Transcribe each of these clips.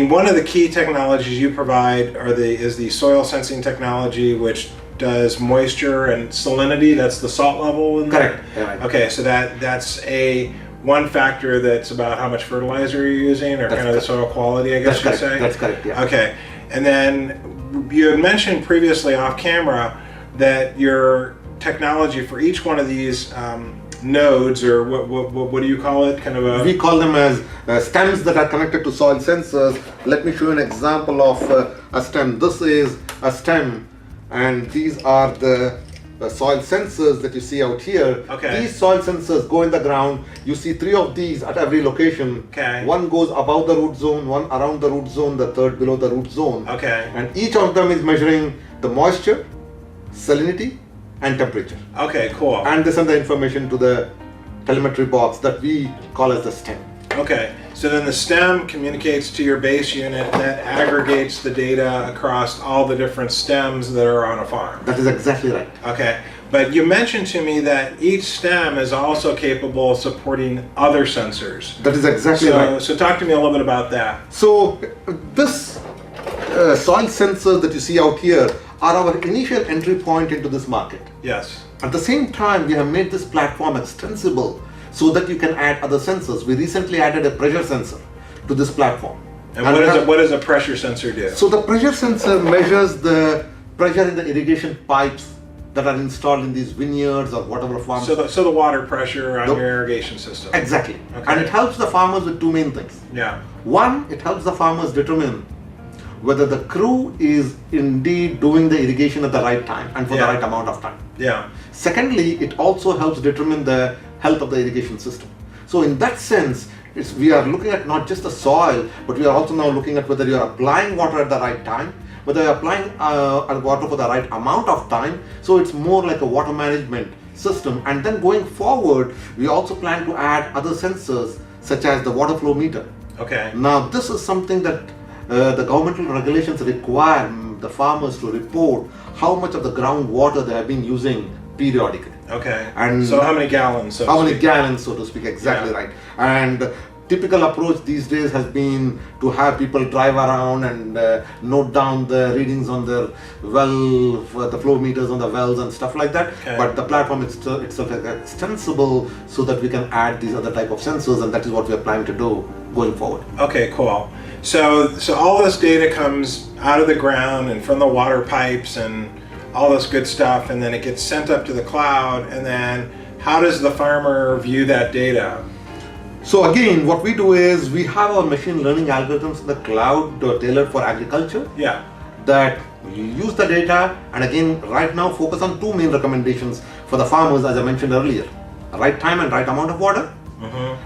One of the key technologies you provide is the soil sensing technology, which does moisture and salinity. That's the salt level in there? Correct. Yeah, right. Okay, so that's one factor that's about how much fertilizer you're using, or kind of the soil quality, I guess you'd say? That's correct, yeah. Okay, and then you had mentioned previously off camera that your technology for each one of these nodes, or what do you call it? Kind of we call them as stems that are connected to soil sensors. Let me show you an example of a stem. This is a stem, and these are the soil sensors that you see out here. Okay. These soil sensors go in the ground. You see 3 of these at every location. Okay. One goes above the root zone, one around the root zone, the third below the root zone. Okay. And each of them is measuring the moisture, salinity, and temperature. Okay, cool. And they send the information to the telemetry box that we call as the stem. Okay, so then the stem communicates to your base unit that aggregates the data across all the different stems that are on a farm. That is exactly right. Okay, but you mentioned to me that each stem is also capable of supporting other sensors. That is exactly right. So talk to me a little bit about that. So this soil sensors that you see out here are our initial entry point into this market. Yes. At the same time, we have made this platform extensible so that you can add other sensors. We recently added a pressure sensor to this platform. And what does a pressure sensor do? So the pressure sensor measures the pressure in the irrigation pipes that are installed in these vineyards or whatever farms. So the water pressure on your irrigation system. Exactly. Okay. And it helps the farmers with 2 main things. Yeah. One, it helps the farmers determine whether the crew is indeed doing the irrigation at the right time and for the right amount of time. Yeah. Secondly, it also helps determine the health of the irrigation system. So in that sense, we are looking at not just the soil, but we are also now looking at whether you are applying water at the right time, whether you are applying water for the right amount of time. So it's more like a water management system. And then going forward, we also plan to add other sensors such as the water flow meter. Okay. Now this is something that the governmental regulations require the farmers to report how much of the groundwater they have been using periodically. Okay. And so how many gallons? How many gallons, so to speak, exactly right. And typical approach these days has been to have people drive around and note down the readings on their the flow meters on the wells and stuff like that. Okay. But the platform itself is extensible so that we can add these other type of sensors, and that is what we are planning to do going forward. Okay, cool. So all this data comes out of the ground and from the water pipes and all this good stuff, and then it gets sent up to the cloud, and then how does the farmer view that data? So again, what we do is we have our machine learning algorithms in the cloud tailored for agriculture. Yeah. That you use the data, and again, right now focus on 2 main recommendations for the farmers, as I mentioned earlier: the right time and right amount of water,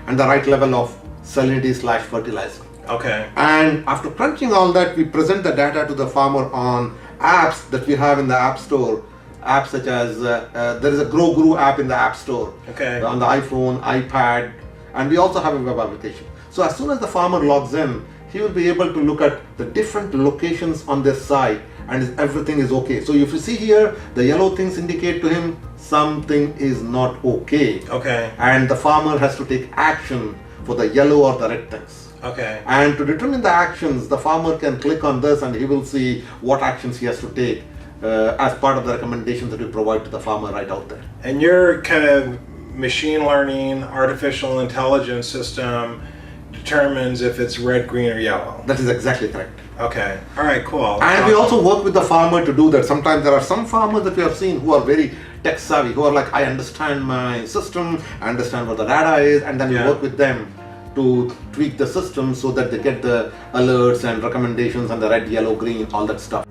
and the right level of salinity/fertilizer. Okay. And after crunching all that, we present the data to the farmer on apps that we have in the App Store. Apps such as there is a Grow Guru app in the App Store. Okay. On the iPhone, iPad, and we also have a web application. So as soon as the farmer logs in, he will be able to look at the different locations on this site, and everything is okay. So if you see here, the yellow things indicate to him something is not okay. Okay. And the farmer has to take action for the yellow or the red things. Okay. And to determine the actions, the farmer can click on this and he will see what actions he has to take as part of the recommendations that we provide to the farmer right out there. And your kind of machine learning, artificial intelligence system determines if it's red, green, or yellow. That is exactly correct. Okay. All right, cool. And we also work with the farmer to do that. Sometimes there are some farmers that we have seen who are very tech savvy, who are like, I understand my system, I understand what the data is, and then we work with them to tweak the system so that they get the alerts and recommendations and the red, yellow, green, all that stuff.